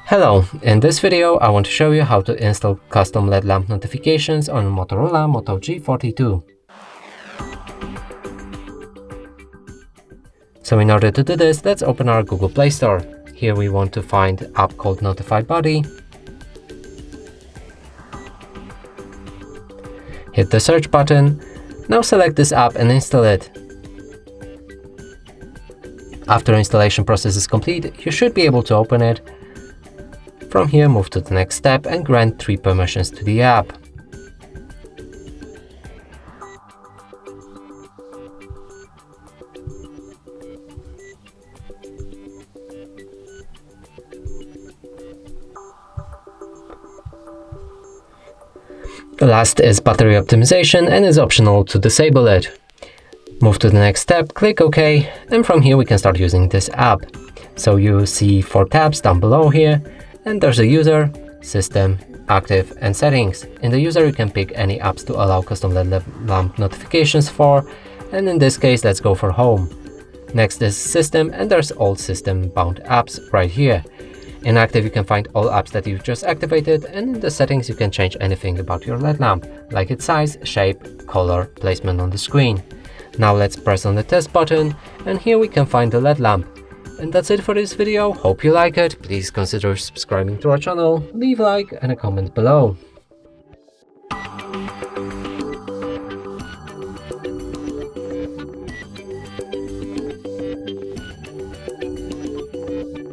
Hello, in this video I want to show you how to install custom LED lamp notifications on Motorola Moto G42. So in order to do this, let's open our Google Play Store. Here we want to find an app called Notified Body. Hit the search button. Now select this app and install it. After installation process is complete, you should be able to open it. From here, move to the next step and grant 3 permissions to the app. The last is battery optimization and is optional to disable it. Move to the next step, click OK, and from here we can start using this app. So you see 4 tabs down below here. And there's a user, system, active, and settings. In the user, you can pick any apps to allow custom LED lamp notifications for, and in this case, let's go for home. Next is system, and there's all system bound apps right here. In active, you can find all apps that you've just activated, and in the settings, you can change anything about your LED lamp, like its size, shape, color, placement on the screen. Now let's press on the test button, and here we can find the LED lamp. And that's it for this video. Hope you like it. Please consider subscribing to our channel, leave a like and a comment below.